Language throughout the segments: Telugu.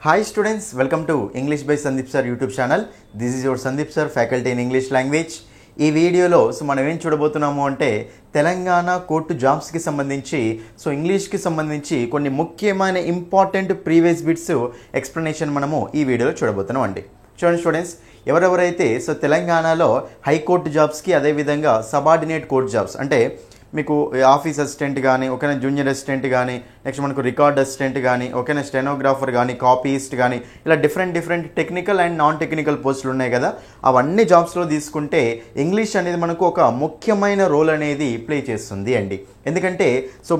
Hi students, welcome to English by Sandeep Sir YouTube channel. This is your Sandeep Sir, faculty in English language. ఈ వీడియోలో మనం ఏం చూడబోతున్నాము అంటే తెలంగాణ కోర్టు జాబ్స్కి సంబంధించి ఇంగ్లీష్కి సంబంధించి కొన్ని ముఖ్యమైన ఇంపార్టెంట్ ప్రీవియస్ బిట్స్ ఎక్స్ప్లెనేషన్ మనము ఈ వీడియోలో చూడబోతున్నాం అండి. చూడండి స్టూడెంట్స్, ఎవరెవరైతే తెలంగాణలో హైకోర్టు జాబ్స్కి అదేవిధంగా సబార్డినేట్ కోర్టు జాబ్స్ అంటే మీకు ఆఫీస్ అసిస్టెంట్ కానీ ఓకేనా, జూనియర్ అసిస్టెంట్ కానీ, నెక్స్ట్ మనకు రికార్డ్ అసిస్టెంట్ కానీ ఓకేనా, స్టెనోగ్రాఫర్ కానీ, కాపీయిస్ట్ కానీ, ఇలా different technical and non technical పోస్టులు ఉన్నాయి కదా. అవన్నీ జాబ్స్లో తీసుకుంటే ఇంగ్లీష్ అనేది మనకు ఒక ముఖ్యమైన రోల్ అనేది ప్లే చేస్తుంది అండి. ఎందుకంటే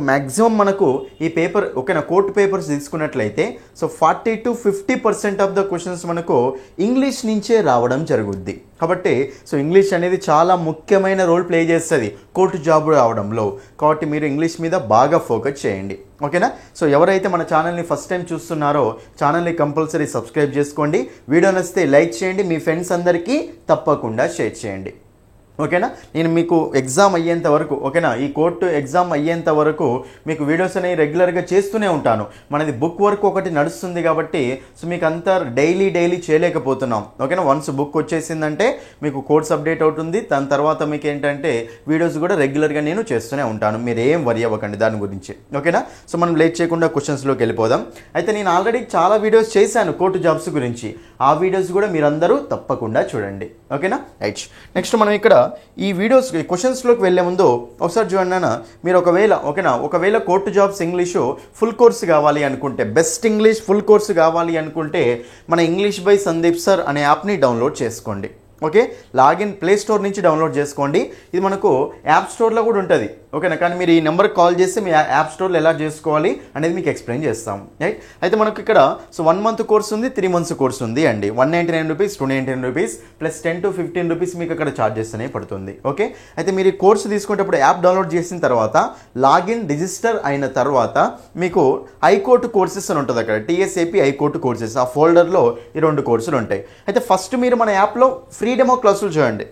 మ్యాక్సిమం మనకు ఈ పేపర్ ఓకేనా కోర్టు పేపర్స్ తీసుకున్నట్లయితే 40 to 50% ఆఫ్ ద క్వశ్చన్స్ మనకు ఇంగ్లీష్ నుంచే రావడం జరుగుద్ది. కాబట్టి ఇంగ్లీష్ అనేది చాలా ముఖ్యమైన రోల్ ప్లే చేస్తుంది కోర్టు జాబ్ రావడంలో. కాబట్టి మీరు ఇంగ్లీష్ మీద బాగా ఫోకస్ చేయండి ఓకేనా. ఎవరైతే మన ఛానల్ని ఫస్ట్ టైం చూస్తున్నారో ఛానల్ని కంపల్సరీ సబ్స్క్రైబ్ చేసుకోండి. వీడియో నచ్చితే లైక్ చేయండి, మీ ఫ్రెండ్స్ అందరికీ తప్పకుండా షేర్ చేయండి ఓకేనా. నేను మీకు ఎగ్జామ్ అయ్యేంత వరకు ఓకేనా, ఈ కోర్టు ఎగ్జామ్ అయ్యేంత వరకు మీకు వీడియోస్ అనేవి రెగ్యులర్గా చేస్తూనే ఉంటాను. మనది బుక్ వర్క్ ఒకటి నడుస్తుంది కాబట్టి మీకు అంతా డైలీ చేయలేకపోతున్నాం ఓకేనా. వన్స్ బుక్ వచ్చేసిందంటే మీకు కోర్స్ అప్డేట్ అవుతుంది, దాని తర్వాత మీకు ఏంటంటే వీడియోస్ కూడా రెగ్యులర్గా నేను చేస్తూనే ఉంటాను. మీరు ఏం వరి అవ్వకండి దాని గురించి ఓకేనా. మనం లేట్ చేయకుండా క్వశ్చన్స్లోకి వెళ్ళిపోదాం. అయితే నేను ఆల్రెడీ చాలా వీడియోస్ చేశాను కోర్టు జాబ్స్ గురించి, ఆ వీడియోస్ కూడా మీరందరూ తప్పకుండా చూడండి ఓకేనా. రైట్, నెక్స్ట్ మనం ఇక్కడ ఈ వీడియోస్ క్వశ్చన్స్లోకి వెళ్ళే ముందు ఒకసారి చూడండి అన్న, మీరు ఒకవేళ court jobs English full course కావాలి అనుకుంటే, బెస్ట్ ఇంగ్లీష్ ఫుల్ కోర్స్ కావాలి అనుకుంటే మన ఇంగ్లీష్ బై సందీప్ సార్ అనే యాప్ని డౌన్లోడ్ చేసుకోండి ఓకే. లాగిన్ ప్లే స్టోర్ నుంచి డౌన్లోడ్ చేసుకోండి. ఇది మనకు యాప్ స్టోర్లో కూడా ఉంటుంది ఓకేనా. కానీ మీరు ఈ నెంబర్కి కాల్ చేస్తే మీ యాప్ స్టోర్లో ఎలా చేసుకోవాలి అనేది మీకు ఎక్స్ప్లెయిన్ చేస్తాం రైట్. అయితే మనకు ఇక్కడ 1 month కోర్స్ ఉంది, 3 months కోర్స్ ఉంది అండి. 199 rupees, 299 rupees plus 10 to 15 rupees మీకు అక్కడ ఛార్జెస్ అనేవి పడుతుంది ఓకే. అయితే మీరు ఈ కోర్సు తీసుకునేటప్పుడు యాప్ డౌన్లోడ్ చేసిన తర్వాత లాగిన్ రిజిస్టర్ అయిన తర్వాత మీకు హైకోర్టు కోర్సెస్ అని ఉంటుంది అక్కడ, టీఎస్ఏపీ హైకోర్టు కోర్సెస్, ఆ ఫోల్డర్లో ఈ 2 కోర్సులు ఉంటాయి. అయితే ఫస్ట్ మీరు మన యాప్లో ఫ్రీ డెమో క్లాసులు చూడండి.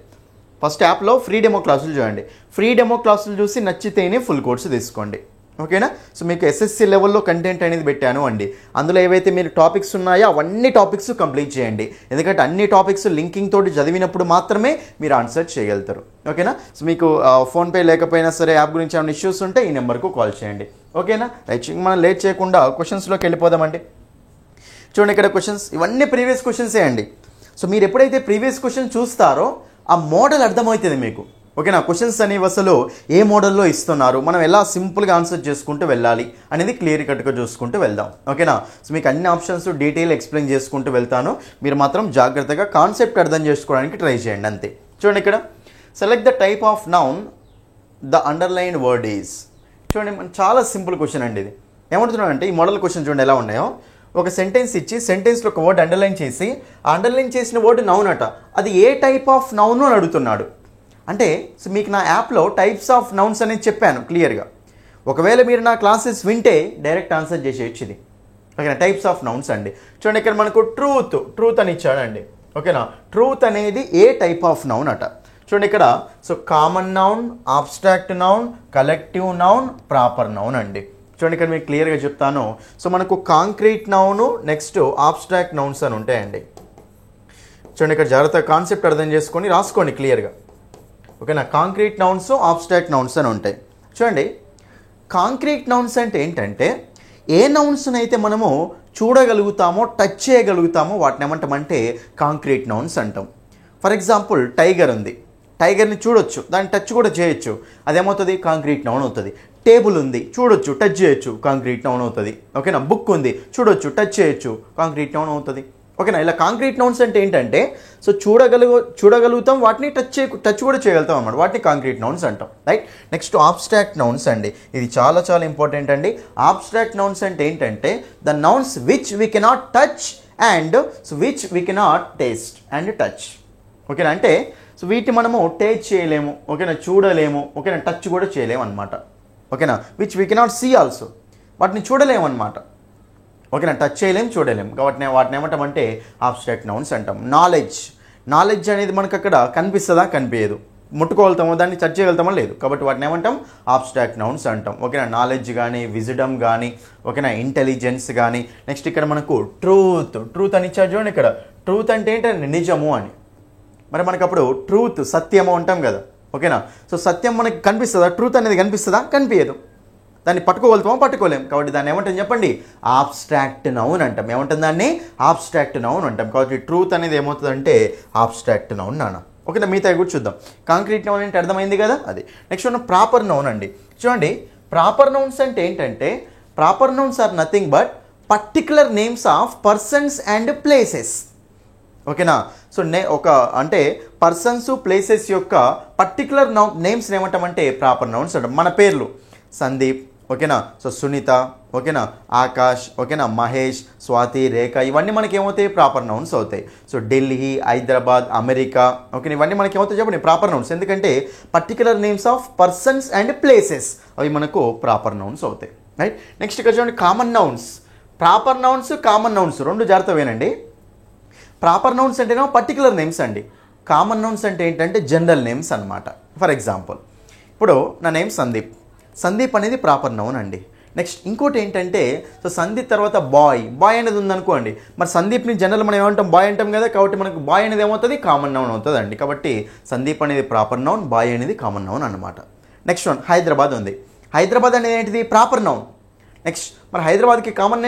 ఫస్ట్ యాప్లో ఫ్రీ డెమో క్లాసులు చూడండి. ఫ్రీ డెమో క్లాసులు చూసి నచ్చితేనే ఫుల్ కోర్సు తీసుకోండి ఓకేనా. మీకు ఎస్ఎస్సి లెవెల్లో కంటెంట్ అనేది పెట్టాను అండి. అందులో ఏవైతే మీరు టాపిక్స్ ఉన్నాయో అవన్నీ టాపిక్స్ కంప్లీట్ చేయండి. ఎందుకంటే అన్ని టాపిక్స్ లింకింగ్ తోటి చదివినప్పుడు మాత్రమే మీరు ఆన్సర్ చేయగలుగుతారు ఓకేనా. మీకు ఫోన్పే లేకపోయినా సరే యాప్ గురించి ఏమైనా ఇష్యూస్ ఉంటే ఈ నెంబర్కు కాల్ చేయండి ఓకేనా. రైట్, మనం లేట్ చేయకుండా క్వశ్చన్స్లోకి వెళ్ళిపోదామండి. చూడండి ఇక్కడ క్వశ్చన్స్ ఇవన్నీ ప్రీవియస్ క్వశ్చన్సే అండి. మీరు ఎప్పుడైతే ప్రీవియస్ క్వశ్చన్ చూస్తారో ఆ మోడల్ అర్థమవుతుంది మీకు ఓకేనా. క్వశ్చన్స్ అనేవి అసలు ఏ మోడల్లో ఇస్తున్నారు, మనం ఎలా సింపుల్గా ఆన్సర్ చేసుకుంటూ వెళ్ళాలి అనేది క్లియర్ కట్గా చూసుకుంటూ వెళ్దాం ఓకేనా. మీకు అన్ని ఆప్షన్స్ డీటెయిల్ ఎక్స్ప్లెయిన్ చేసుకుంటూ వెళ్తాను. మీరు మాత్రం జాగ్రత్తగా కాన్సెప్ట్ అర్థం చేసుకోవడానికి ట్రై చేయండి అంతే. చూడండి ఇక్కడ select the type of noun the underline word is. చూడండి చాలా సింపుల్ క్వశ్చన్ అండి ఇది. ఏమంటున్నాను అంటే ఈ మోడల్ క్వశ్చన్ చూడండి ఎలా ఉన్నాయో. ఒక సెంటెన్స్ ఇచ్చి సెంటెన్స్లో ఒక వర్డ్ అండర్లైన్ చేసి ఆ అండర్లైన్ చేసిన వర్డ్ నౌన్ అట, అది ఏ టైప్ ఆఫ్ నౌన్ అని అడుగుతున్నాడు. అంటే మీకు నా యాప్లో టైప్స్ ఆఫ్ నౌన్స్ అనేది చెప్పాను క్లియర్గా. ఒకవేళ మీరు నా క్లాసెస్ వింటే డైరెక్ట్ ఆన్సర్ చేసేయచ్చు ఇది ఓకేనా. టైప్స్ ఆఫ్ నౌన్స్ అండి. చూడండి ఇక్కడ మనకు ట్రూత్ అని ఇచ్చాడండి ఓకేనా. ట్రూత్ అనేది ఏ టైప్ ఆఫ్ నౌన్ అట. చూడండి ఇక్కడ common noun, abstract noun, collective noun, proper noun అండి. చూడండి ఇక్కడ మీకు క్లియర్గా చెప్తాను. మనకు concrete noun, next abstract nouns అని ఉంటాయండి. చూడండి ఇక్కడ జాగ్రత్తగా కాన్సెప్ట్ అర్థం చేసుకొని రాసుకోండి క్లియర్గా ఓకేనా. కాంక్రీట్ నౌన్స్, ఆబ్స్ట్రాక్ట్ నౌన్స్ అని ఉంటాయి. చూడండి కాంక్రీట్ నౌన్స్ అంటే ఏంటంటే ఏ నౌన్స్ని అయితే మనము చూడగలుగుతామో, టచ్ చేయగలుగుతామో వాటిని ఏమంటామంటే కాంక్రీట్ నౌన్స్ అంటాం. ఫర్ ఎగ్జాంపుల్ టైగర్ ఉంది, టైగర్ని చూడొచ్చు, దాన్ని టచ్ కూడా చేయొచ్చు, అదేమవుతుంది కాంక్రీట్ నౌన్ అవుతుంది. టేబుల్ ఉంది, చూడొచ్చు, టచ్ చేయొచ్చు, కాంక్రీట్ నౌన్ అవుతుంది ఓకేనా. బుక్ ఉంది, చూడొచ్చు, టచ్ చేయొచ్చు, కాంక్రీట్ నౌన్ అవుతుంది ఓకేనా. ఇలా కాంక్రీట్ నౌన్స్ అంటే ఏంటంటే చూడగలుగుతాం, వాటిని టచ్ కూడా చేయగలుగుతాం అన్నమాట, వాటిని కాంక్రీట్ నౌన్స్ అంటాం రైట్. నెక్స్ట్ ఆబ్స్ట్రాక్ట్ నౌన్స్ అండి. ఇది చాలా ఇంపార్టెంట్ అండి. ఆబ్స్ట్రాక్ట్ నౌన్స్ అంటే ఏంటంటే the nouns which we cannot touch and which we cannot taste and touch ఓకేనా. అంటే వీటిని మనము టేస్ట్ చేయలేము ఓకేనా, చూడలేము ఓకేనా, టచ్ కూడా చేయలేము అనమాట ఓకేనా. Which we cannot see also, వాటిని చూడలేము అనమాట ఓకేనా, టచ్ చేయలేము, చూడలేము. వాటిని ఏమంటామంటే ఆబ్స్ట్రాక్ట్ నౌన్స్ అంటాం. నాలెడ్జ్ అనేది మనకు అక్కడ కనిపిస్తుందా, కనిపించదు ముట్టుకోగలుగుతామో దాన్ని టచ్ చేయగలుగుతామో లేదు, కాబట్టి వాటిని ఏమంటాం ఆబ్స్ట్రాక్ట్ నౌన్స్ అంటాం. ఓకేనా, నాలెడ్జ్ కానీ విజిడమ్ కానీ, ఓకేనా, ఇంటెలిజెన్స్ కానీ. నెక్స్ట్ ఇక్కడ మనకు ట్రూత్ అని ఇచ్చారు చూడండి. ఇక్కడ ట్రూత్ అంటే ఏంటంటే నిజము అని. మరి మనకు అప్పుడు ట్రూత్ సత్యము అంటాం కదా. ఓకేనా, సో సత్యం మనకి కనిపిస్తుందా, ట్రూత్ అనేది కనిపిస్తుందా, కనిపించదు. దాన్ని పట్టుకోగలుగుతామో పట్టుకోలేం, కాబట్టి దాన్ని ఏమంటాం చెప్పండి ఆబ్స్ట్రాక్ట్ నౌన్ అంటాం. ఏమంటాం దాన్ని ఆబ్స్ట్రాక్ట్ నౌన్ అంటాం. కాబట్టి ట్రూత్ అనేది ఏమవుతుందంటే ఆబ్స్ట్రాక్ట్ నౌన్ నాన్న. ఓకేనా, మిగతా కూడా చూద్దాం. కాంక్రీట్ నౌన్ అంటే అర్థమైంది కదా, అది. నెక్స్ట్ ఉన్న ప్రాపర్ నౌన్ అండి. చూడండి, ప్రాపర్ నౌన్స్ అంటే ఏంటంటే proper nouns are nothing but particular names of persons and places. ఓకేనా, సో ఒక అంటే పర్సన్స్ ప్లేసెస్ యొక్క పర్టికులర్ నేమ్స్ ఏమంటామంటే ప్రాపర్ నౌన్స్ అంటాం. మన పేర్లు సందీప్, ఓకేనా, సో సునీత, ఓకేనా, ఆకాష్, ఓకేనా, మహేష్, స్వాతి, రేఖ, ఇవన్నీ మనకి ఏమవుతాయి ప్రాపర్ నౌన్స్ అవుతాయి. So Delhi, Hyderabad, America, okay, ఇవన్నీ మనకి ఏమవుతాయి చెప్పండి ప్రాపర్ నౌన్స్. ఎందుకంటే particular names of persons and places అవి మనకు ప్రాపర్ నౌన్స్ అవుతాయి. రైట్. నెక్స్ట్ ఇక్కడ చూడండి common nouns. Proper nouns common nouns రెండు జాగ్రత్తవేనండి. ప్రాపర్ నౌన్స్ అంటేనేమో పర్టికులర్ నేమ్స్ అండి. కామన్ నౌన్స్ అంటే ఏంటంటే జనరల్ నేమ్స్ అనమాట. ఫర్ ఎగ్జాంపుల్ ఇప్పుడు నా నేమ్ సందీప్ అనేది ప్రాపర్ నౌన్ అండి. నెక్స్ట్ ఇంకోటి ఏంటంటే సో సందీప్ తర్వాత బాయ్ అనేది ఉందనుకోండి, మరి సందీప్ని జనరల్ మనం ఏమంటాం బాయ్ అంటాం కదా, కాబట్టి మనకు బాయ్ అనేది ఏమవుతుంది కామన్ నౌన్ అవుతుంది అండి. కాబట్టి సందీప్ అనేది ప్రాపర్ నౌన్, బాయ్ అనేది కామన్ నౌన్ అనమాట. నెక్స్ట్ వన్ హైదరాబాద్ ఉంది. హైదరాబాద్ అనేది ఏంటిది ప్రాపర్ నౌన్. నెక్స్ట్ మరి హైదరాబాద్కి కామన్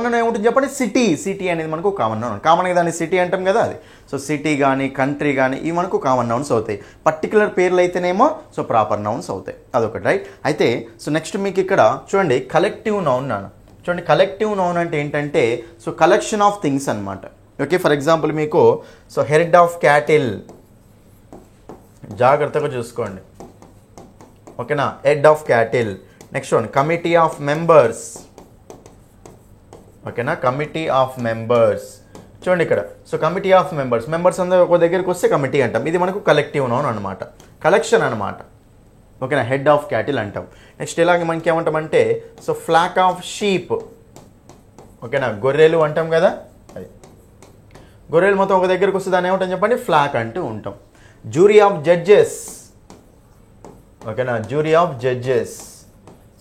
నౌన్ ఏముంటుంది చెప్పండి సిటీ అనేది మనకు కామన్ నౌన్. కామన్గా దాన్ని సిటీ అంటాం కదా అది. సో సిటీ కానీ కంట్రీ కానీ ఇవి మనకు కామన్ నౌన్స్ అవుతాయి. పర్టికులర్ పేర్లు అయితేనేమో సో ప్రాపర్ నౌన్స్ అవుతాయి. అదొకటి రైట్. అయితే సో నెక్స్ట్ మీకు ఇక్కడ చూడండి కలెక్టివ్ నౌన్ నాన్న. చూడండి కలెక్టివ్ నౌన్ అంటే ఏంటంటే సో కలెక్షన్ ఆఫ్ థింగ్స్ అనమాట. ఓకే, ఫర్ ఎగ్జాంపుల్ మీకు సో హెడ్ ఆఫ్ క్యాటిల్, జాగ్రత్తగా చూసుకోండి. ఓకేనా, head of cattle. Next one committee of members. ఓకేనా, కమిటీ ఆఫ్ మెంబర్స్. చూడండి ఇక్కడ సో కమిటీ ఆఫ్ మెంబర్స్ అందరూ ఒక దగ్గరికి వస్తే కమిటీ అంటాం. ఇది మనకు కలెక్టివ్ నౌన్ అనమాట, కలెక్షన్ అనమాట. ఓకేనా, హెడ్ ఆఫ్ క్యాటిల్ అంటాం. నెక్స్ట్ ఇలాగే మనకి ఏమంటామంటే సో ఫ్లాక్ ఆఫ్ షీప్. ఓకేనా, గొర్రెలు అంటాం కదా అది. గొర్రెలు మొత్తం ఒక దగ్గరికి వస్తే దాన్ని ఏమంటాం చెప్పండి ఫ్లాక్ అంటూ ఉంటాం. Jury of judges. ఓకేనా, jury of judges.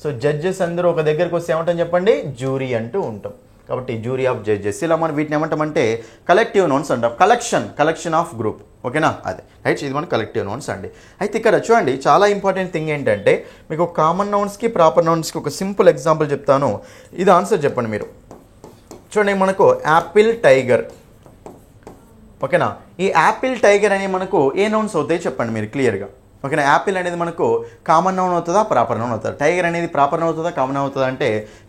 So judges అందరూ ఒక దగ్గరికి వస్తే ఏమంటాం చెప్పండి జ్యూరీ అంటూ ఉంటాం. కాబట్టి జ్యూరీ ఆఫ్ జడ్జెస్. ఇలా మనం వీటిని ఏమంటామంటే కలెక్టివ్ నౌన్స్ అంటాం. Collection of group. ఓకేనా, అదే రైట్. ఇది మన కలెక్టివ్ నౌన్స్ అండి. అయితే ఇక్కడ చూడండి చాలా ఇంపార్టెంట్ థింగ్ ఏంటంటే మీకు కామన్ నౌన్స్కి ప్రాపర్ నౌన్స్కి ఒక సింపుల్ ఎగ్జాంపుల్ చెప్తాను. ఇది ఆన్సర్ చెప్పండి మీరు. చూడండి మనకు యాపిల్, టైగర్. ఓకేనా, ఈ యాపిల్ టైగర్ అనేవి మనకు ఏ నౌన్స్ అవుతాయి చెప్పండి మీరు క్లియర్గా. ఓకేనా, యాపిల్ అనేది మనకు కామన్ నౌన్ అవుతుందా ప్రాపర్ నౌన్ అవుతుందా? టైగర్ అనేది ప్రాపర్ నౌన్ అవుతుందా కామన్ అవుతుందా అంటే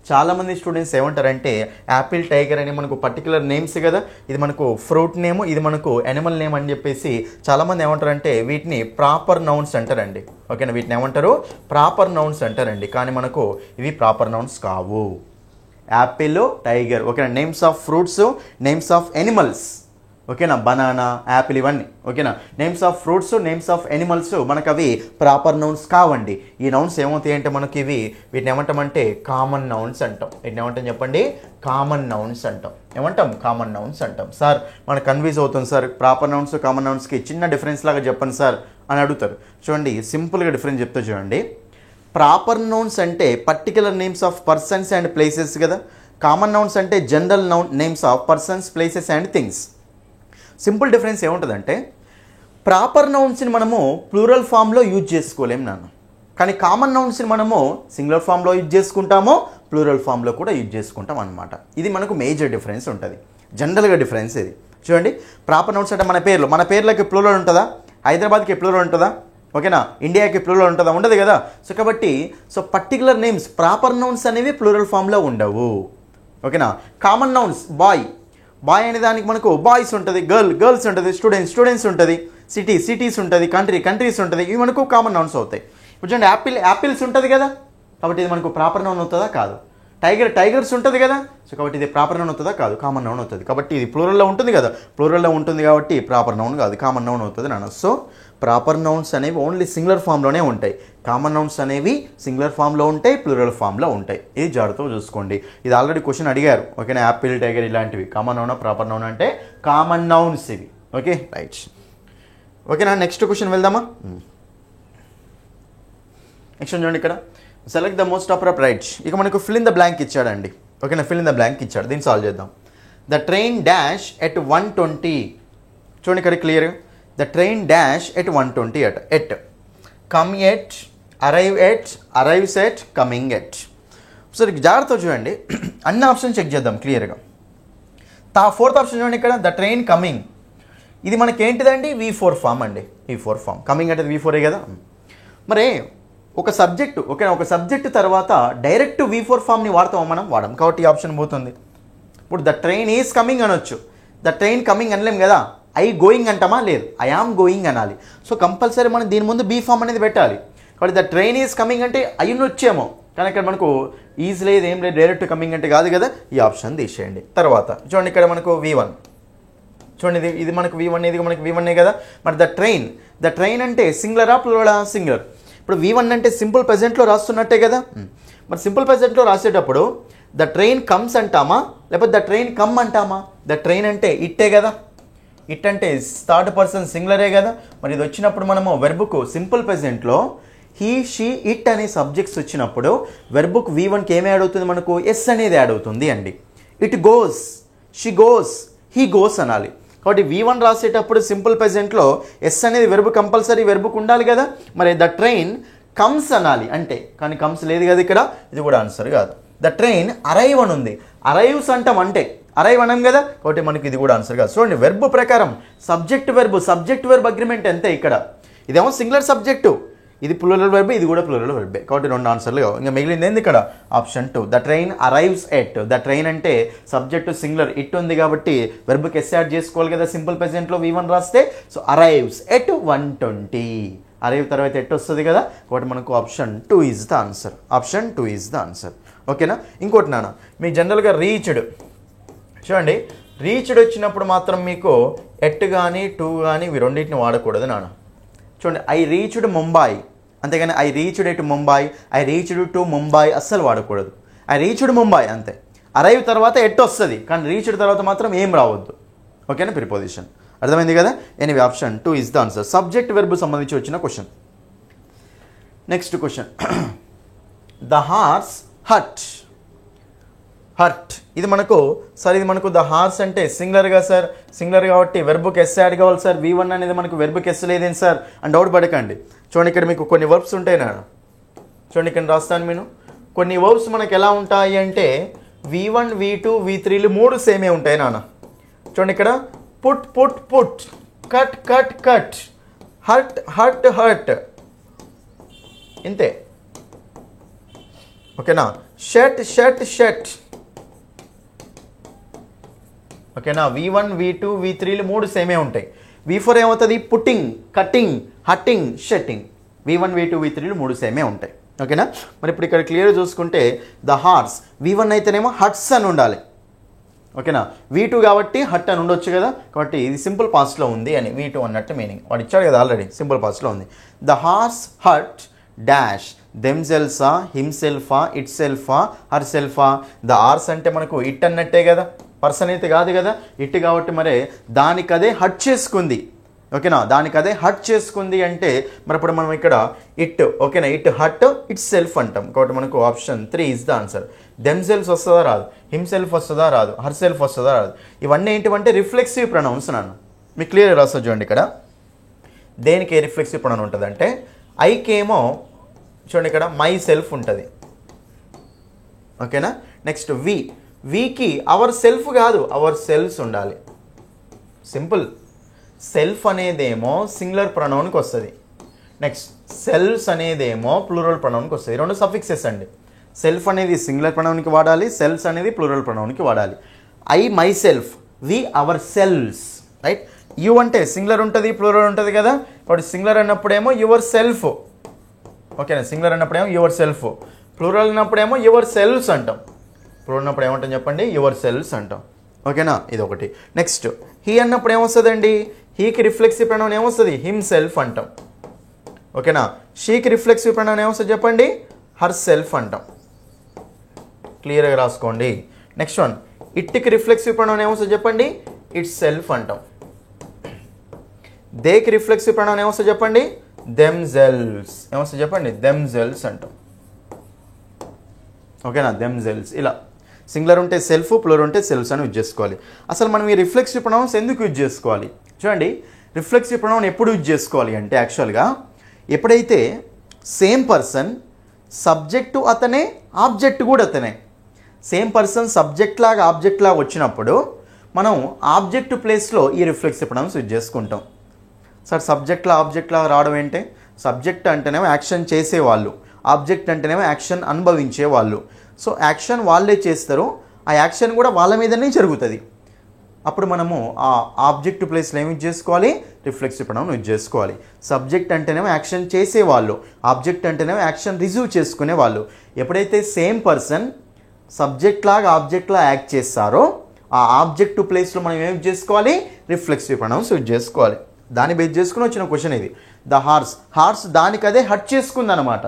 చాలామంది స్టూడెంట్స్ ఏమంటారంటే యాపిల్ టైగర్ అని మనకు పర్టికులర్ నేమ్స్ కదా, ఇది మనకు ఫ్రూట్ నేమ్, ఇది మనకు యానిమల్ నేమ్ అని చెప్పేసి చాలామంది ఏమంటారంటే వీటిని ప్రాపర్ నౌన్స్ అంటారండి. ఓకేనా, వీటిని ఏమంటారు ప్రాపర్ నౌన్స్ అంటారండి. కానీ మనకు ఇవి ప్రాపర్ నౌన్స్ కావు. Apple, tiger. ఓకేనా, names of fruits, names of animals. ఓకేనా, బనానా, యాపిల్ ఇవన్నీ. ఓకేనా, names of fruits, names of animals మనకు అవి ప్రాపర్ నౌన్స్ కావండి. ఈ నౌన్స్ ఏమవుతాయి అంటే మనకి వీటిని ఏమంటామంటే కామన్ నౌన్స్ అంటాం. వీటిని ఏమంటాం చెప్పండి కామన్ నౌన్స్ అంటాం. ఏమంటాం కామన్ నౌన్స్ అంటాం. సార్ మనకు కన్ఫ్యూజ్ అవుతుంది సార్, ప్రాపర్ నౌన్స్ కామన్ నౌన్స్కి చిన్న డిఫరెన్స్ లాగా చెప్పండి సార్ అని అడుగుతారు. చూడండి సింపుల్గా డిఫరెన్స్ చెప్తా చూడండి. ప్రాపర్ నౌన్స్ అంటే particular names of persons and places కదా. కామన్ నౌన్స్ అంటే general names of persons, places and things. Simple difference ఏముంటుందంటే ప్రాపర్ నౌన్స్ని మనము ప్లూరల్ ఫామ్లో యూజ్ చేసుకోలేము నాన్న, కానీ కామన్ నౌన్స్ని మనము సింగులర్ ఫామ్లో యూజ్ చేసుకుంటామో ప్లూరల్ ఫామ్లో కూడా యూజ్ చేసుకుంటాం అనమాట. ఇది మనకు మేజర్ డిఫరెన్స్ ఉంటుంది, జనరల్గా డిఫరెన్స్ ఇది. చూడండి ప్రాపర్ నౌన్స్ అంటే మన పేర్లకి ప్లూరల్ ఉంటుందా? హైదరాబాద్కి ప్లూరల్ ఉంటుందా? ఓకేనా, ఇండియాకి ప్లూరల్ ఉంటుందా? ఉండదు కదా. సో కాబట్టి so particular names proper nouns అనేవి ప్లూరల్ ఫామ్లో ఉండవు. ఓకేనా, కామన్ నౌన్స్ బాయ్ అనే దానికి మనకు బాయ్స్ ఉంటుంది, గర్ల్స్ ఉంటుంది, స్టూడెంట్స్ ఉంటుంది, సిటీస్ ఉంటుంది, కంట్రీస్ ఉంటుంది. ఇవి మనకు కామన్ నౌన్స్ అవుతాయి. ఇప్పుడు చూడండి యాపిల్స్ ఉంటుంది కదా, కాబట్టి ఇది మనకు ప్రాపర్ నౌన్ అవుతుందా? కాదు. టైగర్స్ ఉంటుంది కదా, సో కాబట్టి ఇది ప్రాపర్ నౌన్ అవుతుందా? కాదు, కామన్ నౌన్ అవుతుంది. కాబట్టి ఇది ప్లూరల్లో ఉంటుంది కదా, ప్లూరల్లో ఉంటుంది కాబట్టి ప్రాపర్ నౌన్ కాదు, కామన్ నౌన్ అవుతుంది నాన్న. సో ప్రాపర్ నౌన్స్ అనేవి ఓన్లీ సింగులర్ ఫామ్లోనే ఉంటాయి. కామన్ నౌన్స్ అనేవి సింగులర్ ఫామ్లో ఉంటాయి, ప్లూరల్ ఫామ్లో ఉంటాయి. ఇది జాగ్రత్తగా చూసుకోండి. ఇది ఆల్రెడీ క్వశ్చన్ అడిగారు. ఓకేనా, యాపిల్, టైగర్ ఇలాంటివి కామన్ నౌనా ప్రాపర్ నౌన్ అంటే కామన్ నౌన్స్ ఇవి. Okay right. ఓకేనా, నెక్స్ట్ క్వశ్చన్ వెళ్దామా. నెక్స్ట్ చూడండి ఇక్కడ select the most appropriate right. ఇక మనకు ఫిల్ ఇన్ ద బ్లాంక్ ఇచ్చాడండి. ఓకేనా, ఫిల్ ఇన్ ద బ్లాంక్ ఇచ్చాడు. దీన్ని సాల్వ్ చేద్దాం. The train dash at 120. చూడండి ఇక్కడ clear. The train dash at 120 at come at arrive at arrives at coming at. సరే జాగ్రత్త చూడండి, అన్ని ఆప్షన్ చెక్ చేద్దాం క్లియర్గా. ఫోర్త్ ఆప్షన్ చూడండి ఇక్కడ ద ట్రైన్ కమింగ్. ఇది మనకి ఏంటిదండి V4 ఫామ్ అండి. V4 form. కమింగ్ అంటే V4ఏ కదా. మరి ఒక సబ్జెక్టు ఓకేనా, ఒక సబ్జెక్టు తర్వాత డైరెక్ట్ V4 ఫామ్ని వాడతాం మనం వాడడం కాబట్టి ఈ ఆప్షన్ పోతుంది. ఇప్పుడు ద ట్రైన్ ఈజ్ కమింగ్ అనొచ్చు. ద ట్రైన్ కమింగ్ అనలేం కదా. ఐ గోయింగ్ అంటామా? లేదు, ఐ ఆమ్ గోయింగ్ అనాలి. సో కంపల్సరీ మనం దీని ముందు బీ ఫామ్ అనేది పెట్టాలి. కాబట్టి ద ట్రైన్ ఈజ్ కమింగ్ అంటే అయ్యి వచ్చేమో, కానీ ఇక్కడ మనకు ఈజ్ లేదు, ఏం లేదు, డైరెక్ట్ కమింగ్ అంటే కాదు కదా. ఈ ఆప్షన్ తీసేయండి. తర్వాత చూడండి ఇక్కడ మనకు V1. చూడండి ఇది మనకు V1, ఇది మనకు V1ఏ కదా. మరి ద ట్రైన్ అంటే సింగులరా ప్లూరలా? సింగులర్. ఇప్పుడు V1 అంటే సింపుల్ ప్రెజెంట్లో రాస్తున్నట్టే కదా. మరి సింపుల్ ప్రెజెంట్లో రాసేటప్పుడు ద ట్రైన్ కమ్స్ అంటామా లేకపోతే ద ట్రైన్ కమ్ అంటామా? ద ట్రైన్ అంటే ఇట్టే కదా. ఇట్ అంటే థర్డ్ పర్సన్ సింగులరే కదా. మరి ఇది వచ్చినప్పుడు మనము వెర్బుకు సింపుల్ ప్రెజెంట్లో హీ షీ ఇట్ అనే సబ్జెక్ట్స్ వచ్చినప్పుడు వెర్బుకు V1కి ఏమి యాడ్ అవుతుంది? మనకు ఎస్ అనేది యాడ్ అవుతుంది అండి. It goes, she goes, he goes అనాలి. కాబట్టి V1 రాసేటప్పుడు సింపుల్ ప్రెజెంట్లో ఎస్ అనేది వెర్బు కంపల్సరీ వెర్బుకు ఉండాలి కదా. మరి ద ట్రైన్ కమ్స్ అనాలి అంటే, కానీ కమ్స్ లేదు కదా ఇక్కడ. ఇది కూడా ఆన్సర్ కాదు. ద ట్రైన్ అరైవ్ అని ఉంది. అరైవ్స్ అంటాం అంటే అరైవ్ అనం కదా. కాబట్టి మనకి ఇది కూడా ఆన్సర్ కాదు. చూడండి వెర్బు ప్రకారం సబ్జెక్ట్ వెర్బ్ అగ్రిమెంట్ అంతే ఇక్కడ. ఇదేమో సింగులర్ సబ్జెక్టు, ఇది ప్లూరల్ వెర్బ్, ఇది కూడా ప్లూరల్ వెర్బే. కాబట్టి 2 ఆన్సర్లు. ఇంకా మిగిలింది ఏంది ఇక్కడ? Option 2. The train arrives at. The train అంటే సబ్జెక్టు సింగులర్, ఇట్ ఉంది కాబట్టి వెర్బ్కి ఎస్ యాడ్ చేసుకోవాలి కదా సింపుల్ ప్రెజెంట్లో V1 రాస్తే. So arrives at 120. అరైవ్ తర్వాత ఎట్ వస్తుంది కదా. కాబట్టి మనకు option 2 is the answer. Option 2 is the answer. ఓకేనా. ఇంకోటి నాన్న, మీకు జనరల్గా రీచ్డ్ చూడండి, రీచ్డ్ వచ్చినప్పుడు మాత్రం మీకు ఎట్ కానీ టు కానీ ఇవి రెండింటిని వాడకూడదు నాన్న. చూడండి ఐ రీచ్డ్ ముంబై, అంతేగాని I reached at Mumbai, I reached to Mumbai అస్సలు వాడకూడదు. ఐ రీచ్డ్ ముంబై అంతే. అరైవ్ తర్వాత ఎట్ వస్తుంది, కానీ రీచ్డ్ తర్వాత మాత్రం ఏం రావద్దు. ఓకేనా, ప్రిపోజిషన్. అర్థమైంది కదా. Anyway option 2 is the answer. Subject verb సంబంధించి వచ్చిన question. Next question, the horse hut. ఇది మనకు సార్, ఇది మనకు ద హార్స్ అంటే సింగులర్గా సార్, సింగులర్ కాబట్టి వెర్బుకి ఎస్ యాడ్ కావాలి సార్. V1 అనేది మనకు వెర్బుకి ఎస్ లేదేం సార్ అని డౌట్ పడకండి. చూడండి ఇక్కడ మీకు కొన్ని వర్బ్స్ ఉంటాయి నాన్న. చూడండి ఇక్కడ రాస్తాను నేను. కొన్ని వర్బ్స్ మనకు ఎలా ఉంటాయి అంటే V1, V2, V3లు 3 సేమే ఉంటాయి నాన్న. చూడండి ఇక్కడ పుట్, కట్, హర్ట్ ఇంతే. ఓకేనా. షట్ ఓకేనా. V1, V2, V3లు 3 సేమే ఉంటాయి. V4 ఏమవుతుంది? Putting, cutting, hitting, shutting. V1, V2, V3లు 3 సేమే ఉంటాయి. ఓకేనా. మరి ఇప్పుడు ఇక్కడ క్లియర్ చూసుకుంటే ద హార్స్ V1 అయితేనేమో హట్స్ అని ఉండాలి. ఓకేనా. V2 కాబట్టి హట్ అని ఉండొచ్చు కదా. కాబట్టి ఇది సింపుల్ పాస్ట్లో ఉంది అని V2 అన్నట్టు మీనింగ్ వాడు ఇచ్చాడు కదా ఆల్రెడీ. సింపుల్ పాస్ట్లో ఉంది. ద హార్స్ హట్ డాష్ దెమ్సెల్ఫా, హిమ్సెల్ఫా, ఇట్సెల్ఫా, హర్సెల్ఫా. ద హార్స్ అంటే మనకు ఇట్ అన్నట్టే కదా, పర్సన్ అయితే కాదు కదా. ఇట్ కాబట్టి మరి దానికదే హట్ చేసుకుంది. ఓకేనా, దానికదే హట్ చేసుకుంది అంటే మరి ఇప్పుడు మనం ఇక్కడ ఇట్ ఓకేనా, ఇట్ హట్ ఇట్ సెల్ఫ్ అంటాం. కాబట్టి మనకు option 3 is the answer. Themself వస్తుందా రాదు, హిమ్సెల్ఫ్ వస్తుందా రాదు, హర్ సెల్ఫ్ వస్తుందా రాదు. ఇవన్నీ ఏంటివంటే రిఫ్లెక్సివ్ ప్రొనౌన్స్ నాన్న. మీకు క్లియర్ రాస్తుంది చూడండి ఇక్కడ. దేనికి రిఫ్లెక్సివ్ ప్రొనౌన్ ఉంటుంది అంటే ఐకేమో చూడండి ఇక్కడ మై సెల్ఫ్ ఉంటుంది. ఓకేనా. నెక్స్ట్ వీకి అవర్ సెల్ఫ్ కాదు, అవర్ సెల్ఫ్స్ ఉండాలి. సింపుల్. సెల్ఫ్ అనేదేమో సింగులర్ ప్రొనౌన్కి వస్తుంది. నెక్స్ట్ సెల్ఫ్స్ అనేదేమో ప్లూరల్ ప్రొనౌన్కి వస్తుంది. 2 సఫిక్సెస్ అండి. సెల్ఫ్ అనేది సింగులర్ ప్రొనౌన్కి వాడాలి, సెల్ఫ్స్ అనేది ప్లూరల్ ప్రొనౌన్కి వాడాలి. I myself, we ourselves. Right. You అంటే సింగులర్ ఉంటుంది, ప్లూరల్ ఉంటుంది కదా. కాబట్టి సింగులర్ అన్నప్పుడేమో యువర్ సెల్ఫ్. ఓకేనా. సింగులర్ అన్నప్పుడేమో యువర్ సెల్ఫ్, ప్లూరల్ అన్నప్పుడేమో యువర్ సెల్ఫ్స్ అంటాం. ప్లూరల్ అన్నప్పుడు ఏమంటాం చెప్పండి? యువర్ సెల్ఫ్స్ అంటాం. ఓకేనా, ఇది ఒకటి. నెక్స్ట్ హీ అన్నప్పుడు ఏమొస్తుందండి? హీకి రిఫ్లెక్సివ్ ప్రొనౌన్ ఏమొస్తుంది? హిమ్ సెల్ఫ్ అంటాం. ఓకేనా. షీకి రిఫ్లెక్సివ్ ప్రొనౌన్ ఏమొస్తుంది చెప్పండి? హర్ సెల్ఫ్ అంటాం. క్లియర్గా రాసుకోండి. నెక్స్ట్ వన్, ఇట్కి రిఫ్లెక్సివ్ ప్రొనౌన్ ఏమొస్తుంది చెప్పండి? ఇట్ సెల్ఫ్ అంటాం. దేకి రిఫ్లెక్సివ్ ప్రొనౌన్ ఏమొస్తుంది చెప్పండి? దెమ్సెల్వ్స్ ఏమొస్తుంది చెప్పండి, దెమ్సెల్వ్స్ అంటాం. ఓకేనా, దెమ్సెల్వ్స్. ఇలా సింగులర్ ఉంటే సెల్ఫ్, ప్లూరల్ ఉంటే సెల్వ్స్ అని యూజ్ చేసుకోవాలి. అసలు మనం ఈ రిఫ్లెక్సివ్ ప్రొనౌన్స్ ఎందుకు యూజ్ చేసుకోవాలి చూడండి. రిఫ్లెక్సివ్ ప్రొనౌన్ ఎప్పుడు యూజ్ చేసుకోవాలి అంటే యాక్చువల్గా ఎప్పుడైతే సేమ్ పర్సన్ సబ్జెక్టు అతనే, ఆబ్జెక్ట్ కూడా అతనే, సేమ్ పర్సన్ సబ్జెక్ట్ లాగా ఆబ్జెక్ట్ లాగా వచ్చినప్పుడు మనం ఆబ్జెక్ట్ ప్లేస్లో ఈ రిఫ్లెక్సివ్ ప్రొనౌన్స్ యూజ్ చేసుకుంటాం. సార్ సబ్జెక్ట్లో ఆబ్జెక్ట్ లాగా రావడం ఏంటి? సబ్జెక్ట్ అంటేనేమో యాక్షన్ చేసేవాళ్ళు, ఆబ్జెక్ట్ అంటేనేమో యాక్షన్ అనుభవించే వాళ్ళు. సో యాక్షన్ వాళ్ళే చేస్తారు, ఆ యాక్షన్ కూడా వాళ్ళ మీదనే జరుగుతుంది. అప్పుడు మనము ఆ ఆబ్జెక్ట్ ప్లేస్లో ఏమి యూజ్ చేసుకోవాలి? రిఫ్లెక్సివ్ ప్రొనౌన్ యూజ్ చేసుకోవాలి. సబ్జెక్ట్ అంటేనేమో యాక్షన్ చేసేవాళ్ళు, ఆబ్జెక్ట్ అంటేనేమో యాక్షన్ రిసీవ్ చేసుకునే వాళ్ళు. ఎప్పుడైతే సేమ్ పర్సన్ సబ్జెక్ట్ లాగా ఆబ్జెక్ట్ లాగా యాక్ట్ చేస్తారో ఆ ఆబ్జెక్ట్ ప్లేస్లో మనం ఏం యూజ్ చేసుకోవాలి? రిఫ్లెక్సివ్ ప్రొనౌన్స్ యూజ్ చేసుకోవాలి. దాన్ని బేస్ చేసుకుని వచ్చిన క్వశ్చన్ ఇది. ద హార్స్ దానికి అదే హర్ట్ చేసుకుంది అనమాట.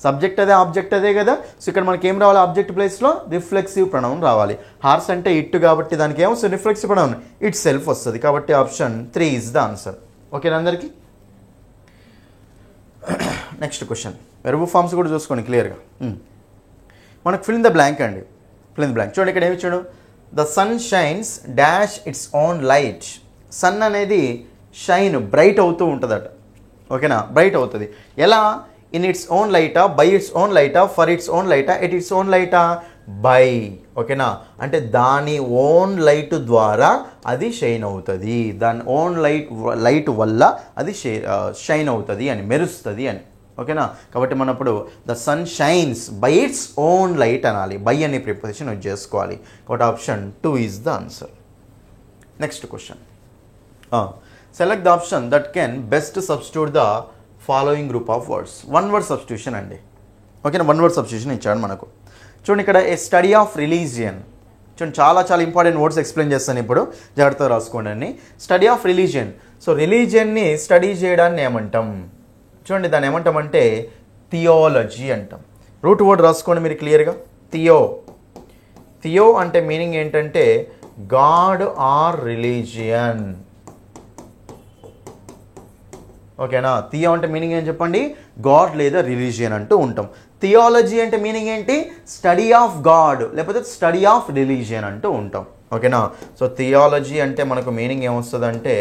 సబ్జెక్ట్ అదే, ఆబ్జెక్ట్ అదే కదా. సో ఇక్కడ మనకి ఏం రావాలి? ఆబ్జెక్ట్ ప్లేస్లో రిఫ్లెక్సివ్ ప్రొనౌన్ రావాలి. హార్స్ అంటే ఇట్ కాబట్టి దానికి ఏమొస్తుంది? రిఫ్లెక్సివ్ ప్రొనౌన్ ఇట్ సెల్ఫ్ వస్తుంది. కాబట్టి ఆప్షన్ 3 ఈజ్ ద ఆన్సర్. ఓకేనా అందరికీ? నెక్స్ట్ క్వశ్చన్, వెర్బ్ ఫార్మ్స్ కూడా చూసుకోండి క్లియర్గా. మనకు ఫిల్ ఇన్ ద బ్లాంక్ అండి. ఫిల్ ఇన్ ద బ్లాంక్ చూడండి. ఇక్కడ ఏమి చూడు, the sun shines dash its own light. Sun అనేది షైన్, బ్రైట్ అవుతూ ఉంటుందట. ఓకేనా, బ్రైట్ అవుతుంది. ఎలా? ఇన్ ఇట్స్ ఓన్ లైటా, బై ఇట్స్ ఓన్ లైటా, ఫర్ ఇట్స్ ఓన్ లైటా, ఎట్ ఇట్స్ ఓన్ లైటా? బై. ఓకేనా, అంటే దాని ఓన్ లైట్ ద్వారా అది షైన్ అవుతుంది, దాని ఓన్ లైట్ వల్ల అది షైన్ అవుతుంది అని, మెరుస్తుంది అని. ఓకేనా, కాబట్టి మనం ఇప్పుడు the sun shines by its own light అనాలి. బై అనే ప్రిపోజిషన్ యూజ్ చేసుకోవాలి. కాబట్టి option 2 is the answer. Next question, select the option that can best substitute the following group of words. One word substitution అండి. ఓకేనా, వన్ వర్డ్ సబ్స్టిట్యూషన్ ఇచ్చాడు మనకు. చూడండి ఇక్కడ ఏ స్టడీ ఆఫ్ రిలీజియన్. చూడండి చాలా ఇంపార్టెంట్ వర్డ్స్ ఎక్స్ప్లెయిన్ చేస్తాను ఇప్పుడు, జాగ్రత్తగా రాసుకోండి అన్ని. Study of religion. సో రిలీజియన్ని స్టడీ చేయడాన్ని ఏమంటాం చూడండి, దాన్ని ఏమంటామంటే థియాలజీ అంటాం. రూట్ వర్డ్ రాసుకోండి మీరు క్లియర్గా. థియో అంటే మీనింగ్ ఏంటంటే గాడ్ ఆర్ రిలీజియన్. ఓకేనా, థియో అంటే మీనింగ్ ఏం చెప్పండి? గాడ్ లేదా రిలీజియన్ అంటూ ఉంటాం. థియాలజీ అంటే మీనింగ్ ఏంటి? స్టడీ ఆఫ్ గాడ్ లేకపోతే స్టడీ ఆఫ్ రిలీజియన్ అంటూ ఉంటాం. ఓకేనా, సో థియాలజీ అంటే మనకు మీనింగ్ ఏమొస్తుంది అంటే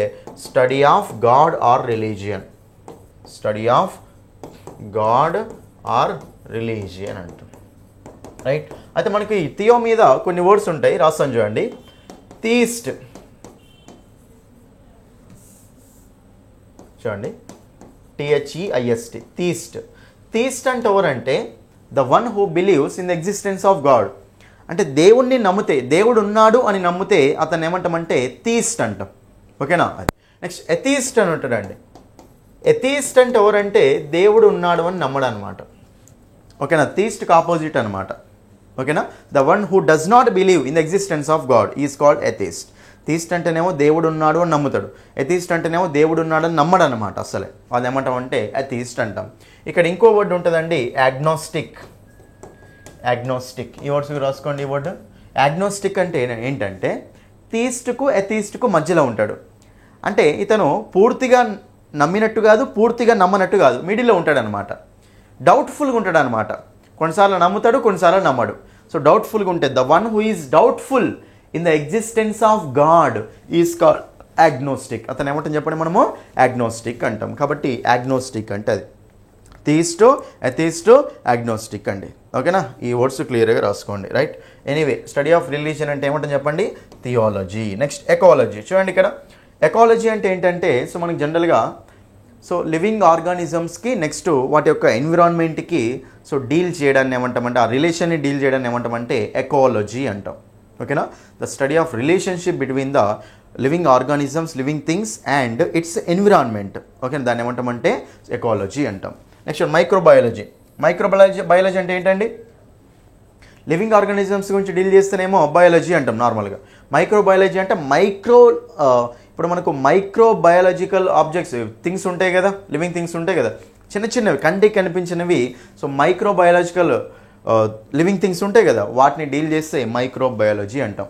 study of God are religion. Study of God are religion అంటాం. రైట్, అయితే మనకి థియో మీద కొన్ని వర్డ్స్ ఉంటాయి, రాస్తాను చూడండి. థీస్ట్ చూడండి, THEIST, థీస్ట్. థీస్ట్ అంటే ఎవరంటే the one who believes in the existence of God. అంటే దేవుణ్ణి నమ్మితే, దేవుడు ఉన్నాడు అని నమ్మితే అతను ఏమంటామంటే థీస్ట్ అంటాం. ఓకేనా, నెక్స్ట్ ఎథీస్ట్ అని ఉంటాడండి. ఎథీస్ట్ అంటే ఎవరంటే దేవుడు ఉన్నాడు అని నమ్మడు అనమాట. ఓకేనా, థీస్ట్కి ఆపోజిట్ అనమాట. ఓకేనా, the one who does not believe in the existence of God is called atheist. Theist అంటేనేమో దేవుడు ఉన్నాడు అని నమ్ముతాడు, ఎథీస్ట్ అంటేనేమో దేవుడు ఉన్నాడు అని నమ్మడు అనమాట. అసలే వాళ్ళు ఏమంటామంటే ఎథీస్ట్ అంటాం. ఇక్కడ ఇంకో వర్డ్ ఉంటుందండి, యాగ్నోస్టిక్. ఈ వర్డ్స్ రాసుకోండి. ఈ వర్డ్ యాగ్నోస్టిక్ అంటే ఏంటంటే థీస్ట్కు ఎథీస్ట్కు మధ్యలో ఉంటాడు. అంటే ఇతను పూర్తిగా నమ్మినట్టు కాదు, పూర్తిగా నమ్మనట్టు కాదు, మిడిల్లో ఉంటాడనమాట. డౌట్ఫుల్గా ఉంటాడు అనమాట. కొన్నిసార్లు నమ్ముతాడు, కొన్నిసార్లు నమ్మడు. సో డౌట్ఫుల్గా ఉంటే the one who is doubtful in the existence of God is called agnostic. అతను ఏమంటాం చెప్పండి, మనము యాగ్నోస్టిక్ అంటాం. కాబట్టి యాగ్నోస్టిక్ అంటే అది థీస్టో, ఎథీస్టో, యాగ్నోస్టిక్ అండి. ఓకేనా, ఈ వర్డ్స్ క్లియర్గా రాసుకోండి. Right, anyway study of religion అంటే ఏమంటాం చెప్పండి? థియాలజీ. Next ecology. చూడండి ఇక్కడ ఎకాలజీ అంటే ఏంటంటే సో మనకి జనరల్గా సో లివింగ్ ఆర్గానిజమ్స్కి నెక్స్ట్ వాటి యొక్క ఎన్విరాన్మెంట్కి సో డీల్ చేయడాన్ని ఏమంటామంటే, ఆ రిలేషన్ని డీల్ చేయడాన్ని ఏమంటామంటే ఎకాలజీ అంటాం. ఓకేనా, the study of relationship between the living organisms, living things and it's environment. ఓకేనా, దాన్ని ఏమంటామంటే ఎకాలజీ అంటాం. Next microbiology. బయాలజీ అంటే ఏంటండి? లివింగ్ ఆర్గానిజమ్స్ గురించి డీల్ చేస్తేనేమో బయాలజీ అంటాం నార్మల్గా. మైక్రోబయాలజీ అంటే ఇప్పుడు మనకు మైక్రోబయాలజికల్ ఆబ్జెక్ట్స్, థింగ్స్ ఉంటాయి కదా, లివింగ్ థింగ్స్ ఉంటాయి కదా, చిన్నవి కంటికి కనిపించినవి. సో మైక్రోబయాలజికల్ లివింగ్ థింగ్స్ ఉంటాయి కదా, వాటిని డీల్ చేస్తే మైక్రోబయాలజీ అంటాం.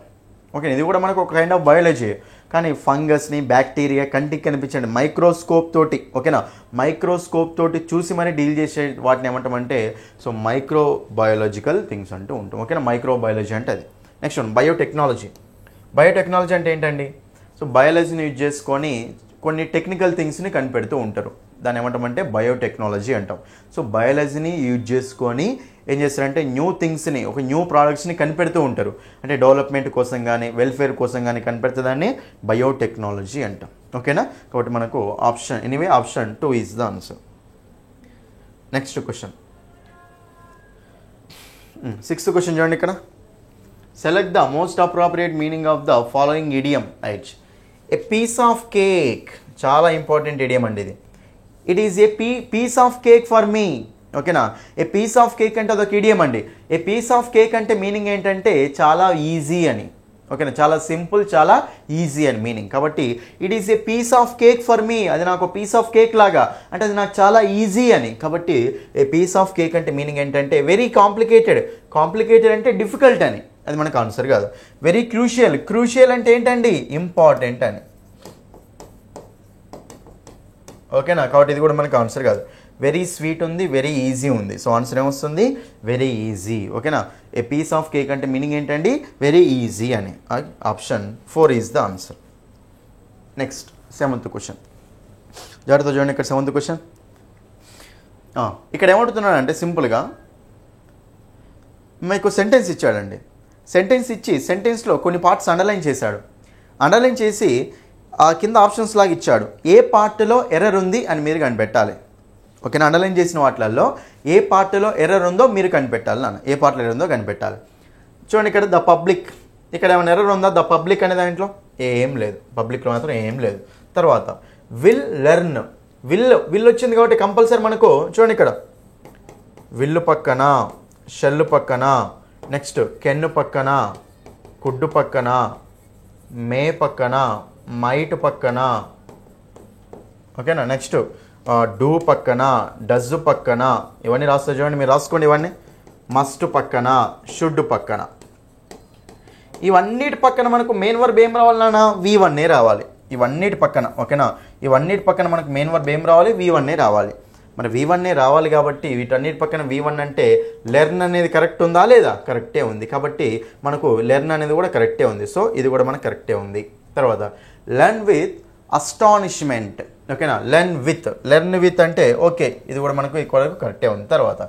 ఓకే, ఇది కూడా మనకు ఒక కైండ్ ఆఫ్ బయాలజీ. కానీ ఫంగస్ని, బ్యాక్టీరియా కంటికి కనిపించండి మైక్రోస్కోప్ తోటి, ఓకేనా, మైక్రోస్కోప్ తోటి చూసి మరి డీల్ చేసే వాటిని ఏమంటామంటే సో మైక్రోబయాలజికల్ థింగ్స్ అంటూ ఉంటాం. ఓకేనా, మైక్రోబయాలజీ అంటే అది. Next one biotechnology. బయోటెక్నాలజీ అంటే ఏంటండి? సో బయాలజీని యూజ్ చేసుకొని కొన్ని టెక్నికల్ థింగ్స్ని కనిపెడుతూ ఉంటారు. దాన్ని ఏమంటామంటే బయోటెక్నాలజీ అంటాం. సో బయాలజీని యూజ్ చేసుకొని ఏం చేస్తారంటే న్యూ థింగ్స్ని, ఒక న్యూ ప్రోడక్ట్స్ని కనిపెడుతూ ఉంటారు. అంటే డెవలప్మెంట్ కోసం కానీ వెల్ఫేర్ కోసం కానీ కనిపెడుతుందాన్ని బయోటెక్నాలజీ అంటాం. ఓకేనా, కాబట్టి మనకు option anyway option 2 is the answer. Next question, 6th question చూడండి. ఇక్కడ select the most appropriate meaning of the following idiom. Right, a piece of cake. చాలా ఇంపార్టెంట్ ఇడియం అండి ఇది. It is a piece of cake for me. ఓకేనా, ఏ పీస్ ఆఫ్ కేక్ అంటే అదొక ఇడియం అండి. ఏ పీస్ ఆఫ్ కేక్ అంటే మీనింగ్ ఏంటంటే చాలా ఈజీ అని. ఓకేనా, చాలా సింపుల్, చాలా ఈజీ అని మీనింగ్. కాబట్టి it is a piece of cake for me, అది నాకు పీస్ ఆఫ్ కేక్ లాగా, అంటే అది నాకు చాలా ఈజీ అని. కాబట్టి ఏ పీస్ ఆఫ్ కేక్ అంటే మీనింగ్ ఏంటంటే వెరీ కాంప్లికేటెడ్. కాంప్లికేటెడ్ అంటే డిఫికల్ట్ అని, అది మనకు ఆన్సర్ కాదు. Very crucial. క్రూషియల్ అంటే ఏంటండి? ఇంపార్టెంట్ అని. ఓకేనా, కాబట్టి ఇది కూడా మనకు ఆన్సర్ కాదు. వెరీ స్వీట్ ఉంది, వెరీ ఈజీ ఉంది. సో ఆన్సర్ ఏమొస్తుంది? Very easy. ఓకేనా, ఏ పీస్ ఆఫ్ కేక్ అంటే మీనింగ్ ఏంటండి? వెరీ ఈజీ అని. Option 4 is the answer. Next 7th question. జాగ్రత్త చూడండి. ఇక్కడ 7th క్వశ్చన్. ఇక్కడ ఏమంటున్నాడు అంటే సింపుల్గా మీకు సెంటెన్స్ ఇచ్చాడండి. సెంటెన్స్ ఇచ్చి సెంటెన్స్లో కొన్ని పార్ట్స్ అండర్లైన్ చేశాడు. అండర్లైన్ చేసి ఆ కింద ఆప్షన్స్ లాగా ఇచ్చాడు. ఏ పార్ట్లో ఎర్రర్ ఉంది అని మీరు కనిపెట్టాలి. ఓకేనా, అండర్లైన్ చేసిన వాటిల్లో ఏ పార్ట్లో ఎర్రర్ ఉందో మీరు కనిపెట్టాలి. నాన్న ఏ పార్ట్లో ఎర్రర్ ఉందో కనిపెట్టాలి. చూడండి, ఇక్కడ ద పబ్లిక్. ఇక్కడ ఏమైనా ఎర్రర్ ఉందా? ద పబ్లిక్ అనే దాంట్లో ఏం లేదు. పబ్లిక్లో మాత్రం ఏం లేదు. తర్వాత విల్ లెర్న్. విల్ వచ్చింది కాబట్టి కంపల్సరీ మనకు చూడండి ఇక్కడ విల్లు పక్కన, షెల్లు పక్కన, నెక్స్ట్ కెన్ను పక్కన, కుడ్డు పక్కన, మే పక్కన, మైట్ పక్కన. ఓకేనా, నెక్స్ట్ డూ పక్కన, డజ్ పక్కన, ఇవన్నీ రాస్తా చూడండి, మీరు రాసుకోండి ఇవన్నీ. మస్ట్ పక్కన, షుడ్ పక్కన, ఇవన్నిటి పక్కన మనకు మెయిన్ వర్బ్ ఏం రావాలన్నా? V1 రావాలి. ఇవన్నిటి పక్కన. ఓకేనా, ఇవన్నిటి పక్కన మనకు మెయిన్ వర్బ్ ఏం రావాలి? V1 రావాలి. మరి V1 రావాలి కాబట్టి వీటన్నిటి పక్కన V1 అంటే లెర్న్ అనేది కరెక్ట్ ఉందా లేదా? కరెక్టే ఉంది. కాబట్టి మనకు లెర్న్ అనేది కూడా కరెక్టే ఉంది. సో ఇది కూడా మనకు కరెక్టే ఉంది. తర్వాత లెర్న్ విత్ అస్టానిష్మెంట్. ఓకేనా, లెర్న్ విత్ అంటే ఓకే, ఇది కూడా మనకు ఇక్కడ కరెక్టే ఉంది. తర్వాత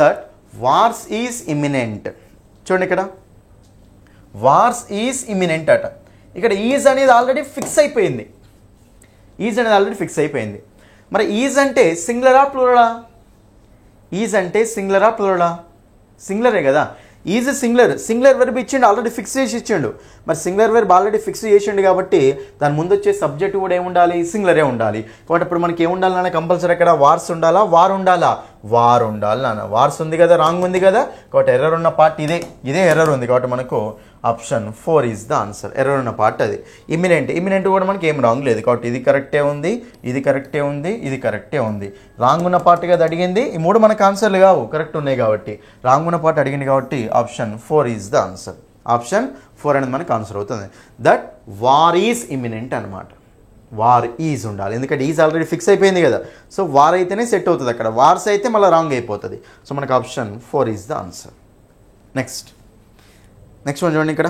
దట్ వార్స్ ఈజ్ ఇమినెంట్. చూడండి, ఇక్కడ వార్స్ ఈజ్ ఇమినెంట్ అట. ఇక్కడ ఈజ్ అనేది ఆల్రెడీ ఫిక్స్ అయిపోయింది. మరి ఈజ్ అంటే సింగులరా ప్లూరలా? ఈజ్ అంటే సింగులరా ప్లూరలా? సింగులరే కదా. ఈజ్ సింగులర్ వెర్బ్ ఇచ్చిండు, ఆల్రెడీ ఫిక్స్ చేసి ఇచ్చిండు. మరి సింగులర్ వెర్బ్ ఆల్రెడీ ఫిక్స్ చేసిండు కాబట్టి దాని ముందు వచ్చే సబ్జెక్ట్ కూడా ఏముండాలి? సింగులరే ఉండాలి. కాబట్టి ఇప్పుడు మనకి ఏముండాలి నాన్న? కంపల్సరీ అక్కడ వార్స్ ఉండాలా? వార్ ఉండాలా? వార్ ఉండాలి నాన్న. వార్స్ ఉంది కదా, రాంగ్ ఉంది కదా. కాబట్టి ఎర్రర్ ఉన్న పార్ట్ ఇదే ఎర్రర్ ఉంది. కాబట్టి మనకు option 4 is the answer. Error ఉన్న పార్ట్ అది. ఇమినెంట్ కూడా మనకి ఏం రాంగ్ లేదు. కాబట్టి ఇది కరెక్టే ఉంది, ఇది కరెక్టే ఉంది, ఇది కరెక్టే ఉంది. రాంగ్ ఉన్న పార్ట్ కదా అడిగింది. ఈ 3 మనకు ఆన్సర్లు కావు, కరెక్ట్ ఉన్నాయి కాబట్టి. రాంగ్ ఉన్న పార్ట్ అడిగింది కాబట్టి option 4 is the answer. Option 4 అనేది మనకు ఆన్సర్ అవుతుంది. దట్ వార్ ఈజ్ ఇమినెంట్ అనమాట. వార్ ఈజ్ ఉండాలి, ఎందుకంటే ఈజ్ ఆల్రెడీ ఫిక్స్ అయిపోయింది కదా. సో వార్ అయితేనే సెట్ అవుతుంది. అక్కడ వార్స్ అయితే మళ్ళీ రాంగ్ అయిపోతుంది. సో మనకు option 4 is the answer. Next one చూడండి. ఇక్కడ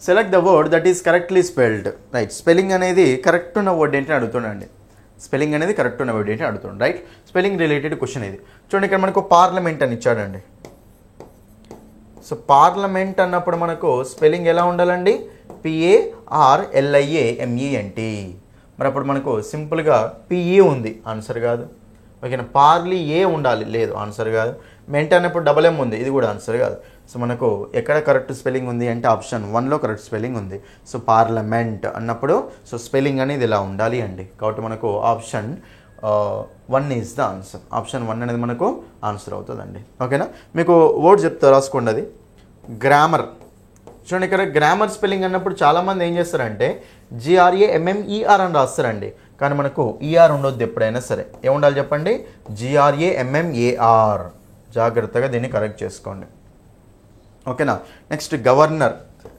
select the word that is correctly spelled. Right, spelling అనేది కరెక్ట్ ఉన్న వర్డ్ ఏంటి అడుగుతున్నాండి. స్పెల్లింగ్ అనేది కరెక్ట్ ఉన్న వర్డ్ ఏంటి అడుగుతున్నాడు. రైట్, స్పెల్లింగ్ రిలేటెడ్ క్వశ్చన్ ఇది. చూడండి, ఇక్కడ మనకు పార్లమెంట్ అని ఇచ్చాడండి. సో పార్లమెంట్ అన్నప్పుడు మనకు స్పెల్లింగ్ ఎలా ఉండాలండి? PARLIAMENT. మరి అప్పుడు మనకు సింపుల్గా PE ఉంది, ఆన్సర్ కాదు. ఓకేనా, పార్లీ ఏ ఉండాలి, లేదు, ఆన్సర్ కాదు. మెంట్ అన్నప్పుడు డబల్ M ఉంది, ఇది కూడా ఆన్సర్ కాదు. సో మనకు ఎక్కడ కరెక్ట్ స్పెల్లింగ్ ఉంది అంటే ఆప్షన్ 1లో కరెక్ట్ స్పెల్లింగ్ ఉంది. సో పార్లమెంట్ అన్నప్పుడు సో స్పెల్లింగ్ అనేది ఇలా ఉండాలి అండి. కాబట్టి మనకు option 1 is the answer. Option 1 అనేది మనకు ఆన్సర్ అవుతుందండి. ఓకేనా, మీకు వర్డ్ చెప్తా, రాసుకోండి. అది గ్రామర్. చూడండి, ఇక్కడ గ్రామర్ స్పెల్లింగ్ అన్నప్పుడు చాలామంది ఏం చేస్తారంటే GRAMMER అని రాస్తారండి. కానీ మనకు ER ఉండొద్దు ఎప్పుడైనా సరే. ఏముండాలి చెప్పండి? GRAMMAR. జాగ్రత్తగా దీన్ని కరెక్ట్ చేసుకోండి. ఓకేనా. Next governor.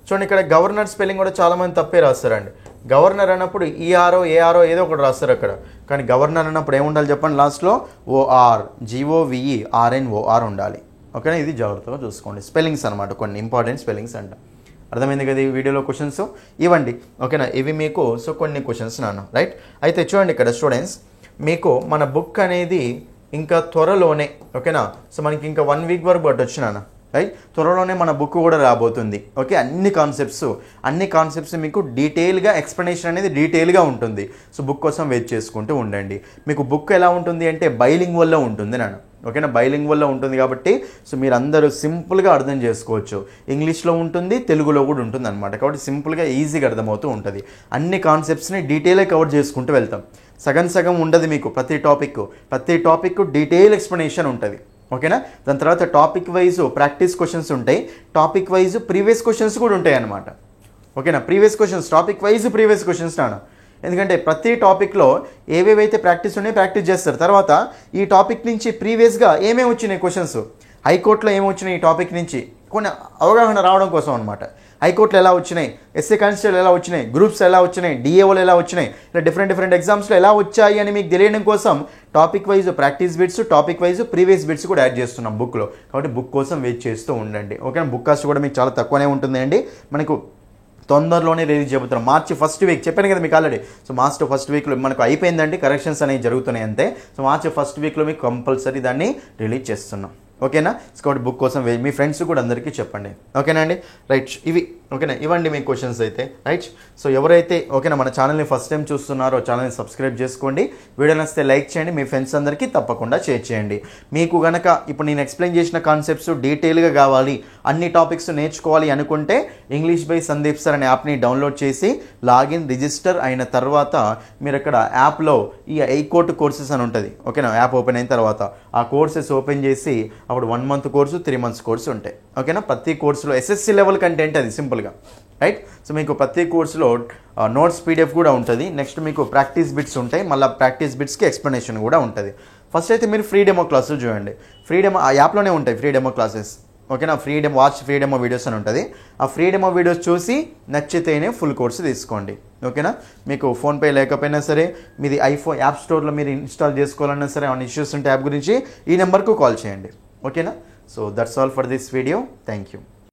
చూడండి ఇక్కడ గవర్నర్ స్పెల్లింగ్ కూడా చాలామంది తప్పే రాస్తారండి. గవర్నర్ అన్నప్పుడు ఈఆర్ఓ ఏఆర్ఓ ఏదో ఒకటి రాస్తారు అక్కడ, కానీ గవర్నర్ అన్నప్పుడు ఏముండాలి చెప్పండి, లాస్ట్లో ఓఆర్ GOVERNOR ఉండాలి. ఓకేనా, ఇది జాగ్రత్తగా చూసుకోండి. స్పెల్లింగ్స్ అనమాట, కొన్ని ఇంపార్టెంట్ స్పెల్లింగ్స్ అంట. అర్థమైంది కదా ఈ వీడియోలో క్వశ్చన్స్ ఇవ్వండి. ఓకేనా, ఇవి మీకు కొన్ని క్వశ్చన్స్ నాన్న, రైట్. అయితే చూడండి ఇక్కడ స్టూడెంట్స్, మీకు మన బుక్ అనేది ఇంకా త్వరలోనే, ఓకేనా, సో మనకి ఇంకా 1 వీక్ వరకు పట్టొచ్చు నాన్న, రైట్. త్వరలోనే మన బుక్ కూడా రాబోతుంది. ఓకే, అన్ని కాన్సెప్ట్స్ మీకు డీటెయిల్గా ఎక్స్ప్లెనేషన్ అనేది డీటెయిల్గా ఉంటుంది. సో బుక్ కోసం వెయిట్ చేసుకుంటూ ఉండండి. మీకు బుక్ ఎలా ఉంటుంది అంటే బైలింగ్వల్లో ఉంటుంది నాన్న. ఓకేనా, బైలింగ్వల్లో ఉంటుంది కాబట్టి సో మీరు అందరూ సింపుల్గా అర్థం చేసుకోవచ్చు. ఇంగ్లీష్లో ఉంటుంది, తెలుగులో కూడా ఉంటుంది అనమాట. కాబట్టి సింపుల్గా ఈజీగా అర్థమవుతూ ఉంటుంది. అన్ని కాన్సెప్ట్స్ని డీటెయిల్గా కవర్ చేసుకుంటూ వెళ్తాం. సగం ఉండదు మీకు. ప్రతి టాపిక్ డీటెయిల్ ఎక్స్ప్లెనేషన్ ఉంటుంది. ఓకేనా, దాని తర్వాత టాపిక్ వైజ్ ప్రాక్టీస్ క్వశ్చన్స్ ఉంటాయి, టాపిక్ వైజ్ ప్రీవియస్ క్వశ్చన్స్ కూడా ఉంటాయి అన్నమాట. ఓకేనా, టాపిక్ వైజ్ ప్రీవియస్ క్వశ్చన్స్ నాన్న. ఎందుకంటే ప్రతి టాపిక్లో ఏవేవైతే ప్రాక్టీస్ ఉన్నాయో ప్రాక్టీస్ చేస్తారు. తర్వాత ఈ టాపిక్ నుంచి ప్రీవియస్గా ఏమేమి వచ్చినాయి క్వశ్చన్స్, హైకోర్టులో ఏమి వచ్చినాయి ఈ టాపిక్ నుంచి కొన్ని అవగాహన రావడం కోసం అనమాట. హైకోర్టులో ఎలా వచ్చినాయి, ఎస్ఏ కానిస్టేబుల్ ఎలా వచ్చినాయి, గ్రూప్స్ ఎలా వచ్చినాయి, డిఏఓలు ఎలా వచ్చినాయి, ఇలా డిఫరెంట్ ఎగ్జామ్స్లో ఎలా వచ్చాయి అని మీకు తెలియడం కోసం topic wise practice bits, topic wise previous bits కూడా యాడ్ చేస్తున్నాం బుక్లో. కాబట్టి బుక్ కోసం వెయిట్ చేస్తూ ఉండండి. ఓకేనా, బుక్ కాస్ట్ కూడా మీకు చాలా తక్కువనే ఉంటుందండి. మనకు తొందరలోనే రిలీజ్ చెబుతున్నాం. మార్చి 1st వీక్ చెప్పాను కదా మీకు ఆల్రెడీ. సో మార్చ్ 1st వీక్లో మనకు అయిపోయిందండి, కరెక్షన్స్ అనేవి జరుగుతున్నాయి అంతే. సో మార్చి 1st వీక్లో మీకు కంపల్సరీ దాన్ని రిలీజ్ చేస్తున్నాం. ఓకేనా, కాబట్టి బుక్ కోసం మీ ఫ్రెండ్స్ కూడా అందరికీ చెప్పండి. ఓకేనా అండి, రైట్. ఇవి ఓకేనా, ఇవ్వండి మీ క్వశ్చన్స్ అయితే, రైట్. సో ఎవరైతే ఓకేనా మన ఛానల్ని ఫస్ట్ టైం చూస్తున్నారో ఛానల్ని సబ్స్క్రైబ్ చేసుకోండి. వీడియో నచ్చితే లైక్ చేయండి, మీ ఫ్రెండ్స్ అందరికీ తప్పకుండా షేర్ చేయండి. మీకు గనక ఇప్పుడు నేను ఎక్స్ప్లెయిన్ చేసిన కాన్సెప్ట్స్ డీటెయిల్గా కావాలి, అన్ని టాపిక్స్ నేర్చుకోవాలి అనుకుంటే ఇంగ్లీష్ బై సందీప్ సార్ అనే యాప్ని డౌన్లోడ్ చేసి లాగిన్ రిజిస్టర్ అయిన తర్వాత మీరు అక్కడ యాప్లో ఈ హైకోర్టు కోర్సెస్ అని ఉంటుంది. ఓకేనా, యాప్ ఓపెన్ అయిన తర్వాత ఆ కోర్సెస్ ఓపెన్ చేసి అప్పుడు 1 మంత్ కోర్సు, 3 మంత్స్ కోర్సు ఉంటాయి. ఓకేనా, ప్రతి కోర్సులో SSC లెవెల్ కంటెంట్ అది సింపుల్గా, రైట్. సో మీకు ప్రతి కోర్సులో నోట్స్ PDF కూడా ఉంటుంది. నెక్స్ట్ మీకు ప్రాక్టీస్ బిట్స్ ఉంటాయి, మళ్ళీ ప్రాక్టీస్ బిట్స్కి ఎక్స్ప్లెనేషన్ కూడా ఉంటుంది. ఫస్ట్ అయితే మీరు ఫ్రీ డెమో క్లాసులు చూడండి. ఫ్రీ డెమో ఆ యాప్లోనే ఉంటాయి, ఫ్రీ డెమో క్లాసెస్. ఓకేనా, ఫ్రీ డెమో వీడియోస్ అని ఉంటుంది. ఆ ఫ్రీ డెమో వీడియోస్ చూసి నచ్చితేనే ఫుల్ కోర్సు తీసుకోండి. ఓకేనా, మీకు ఫోన్పే లేకపోయినా సరే, మీది ఐఫోన్ యాప్ స్టోర్లో మీరు ఇన్స్టాల్ చేసుకోవాలన్నా సరే, ఏమైనా ఇష్యూస్ ఉంటే యాప్ గురించి ఈ నెంబర్కు కాల్ చేయండి. ఓకేనా, so that's all for this video. Thank you.